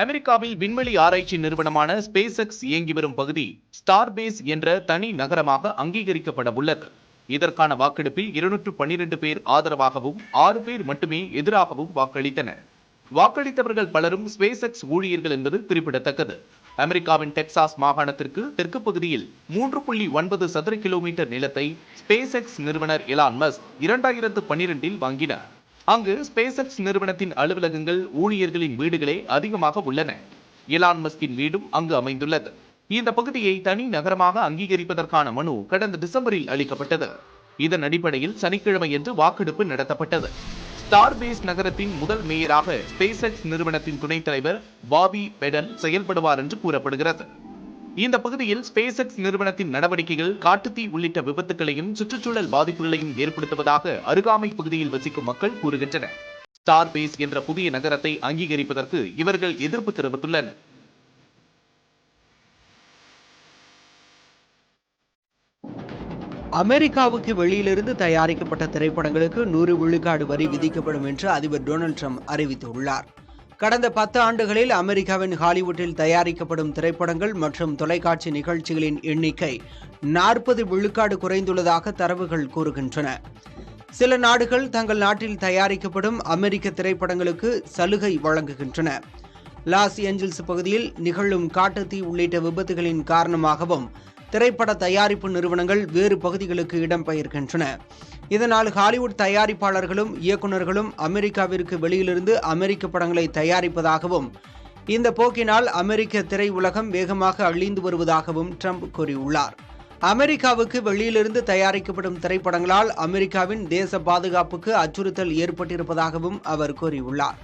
அமெரிக்காவில் விண்வெளி ஆராய்ச்சி நிறுவனமான ஸ்பேஸ் எக்ஸ் இயங்கி வரும் பகுதி ஸ்டார்பேஸ் என்ற தனி நகரமாக அங்கீகரிக்கப்பட உள்ளது. இதற்கான வாக்கெடுப்பில் 212 பேர் ஆதரவாகவும் 6 பேர் மட்டுமே எதிராகவும் வாக்களித்தனர். வாக்களித்தவர்கள் பலரும் ஸ்பேஸ் எக்ஸ் ஊழியர்கள் என்பது குறிப்பிடத்தக்கது. அமெரிக்காவின் டெக்சாஸ் மாகாணத்திற்கு தெற்கு பகுதியில் 3.9 சதுர கிலோமீட்டர் நிலத்தை ஸ்பேஸ் எக்ஸ் நிறுவனர் எலான் மஸ்க் 2012 வாங்கினார். அங்கு ஸ்பேஸ் எக்ஸ் நிறுவனத்தின் அலுவலகங்கள், ஊழியர்களின் வீடுகளே அதிகமாக உள்ளன. எலான் மஸ்கின் வீடும் அங்கு அமைந்துள்ளது. இந்த பகுதியை தனி நகரமாக அங்கீகரிப்பதற்கான மனு கடந்த டிசம்பரில் அளிக்கப்பட்டது. இதன் அடிப்படையில் சனிக்கிழமையன்று வாக்கெடுப்பு நடத்தப்பட்டது. ஸ்டார்பேஸ் நகரத்தின் முதல் மேயராக ஸ்பேஸ் எக்ஸ் நிறுவனத்தின் துணைத் தலைவர் பாபி பெடன் செயல்படுவார் என்று கூறப்படுகிறது. இந்த பகுதியில் ஸ்பேஸ் எக்ஸ் நிறுவனத்தின் நடவடிக்கைகள் காட்டுத்தீ உள்ளிட்ட விபத்துகளையும் சுற்றுச்சூழல் பாதிப்புகளையும் ஏற்படுத்துவதாக அருகாமை பகுதியில் வசிக்கும் மக்கள் கூறுகின்றனர். ஸ்டார்பேஸ் என்ற புதிய நகரத்தை அங்கீகரிப்பதற்கு இவர்கள் எதிர்ப்பு தெரிவித்துள்ளனர். அமெரிக்காவுக்கு வெளியிலிருந்து தயாரிக்கப்பட்ட திரைப்படங்களுக்கு 100 விழுக்காடு வரி விதிக்கப்படும் என்று அதிபர் டொனால்ட் ட்ரம்ப் அறிவித்துள்ளார். கடந்த 10 ஆண்டுகளில் அமெரிக்காவின் ஹாலிவுட்டில் தயாரிக்கப்படும் திரைப்படங்கள் மற்றும் தொலைக்காட்சி நிகழ்ச்சிகளின் எண்ணிக்கை 40 விழுக்காடு குறைந்துள்ளதாக தரவுகள் கூறுகின்றன. சில நாடுகள் தங்கள் நாட்டில் தயாரிக்கப்படும் அமெரிக்க திரைப்படங்களுக்கு சலுகை வழங்குகின்றன. லாஸ் ஏஞ்சல்ஸ் பகுதியில் நிகழும் காட்டுத்தீ உள்ளிட்ட விபத்துகளின் காரணமாகவும் திரைப்பட தயாரிப்பு நிறுவனங்கள் வேறு பகுதிகளுக்கு இடம்பெயர்கின்றன. இதனால் ஹாலிவுட் தயாரிப்பாளர்களும் இயக்குநர்களும் அமெரிக்காவிற்கு வெளியிலிருந்து அமெரிக்க படங்களை தயாரிப்பதாகவும் இந்த போக்கினால் அமெரிக்க திரையுலகம் வேகமாக அழிந்து வருவதாகவும் ட்ரம்ப் கூறியுள்ளார். அமெரிக்காவுக்கு வெளியிலிருந்து தயாரிக்கப்படும் திரைப்படங்களால் அமெரிக்காவின் தேச பாதுகாப்புக்கு அச்சுறுத்தல் ஏற்பட்டிருப்பதாகவும் அவர் கூறியுள்ளார்.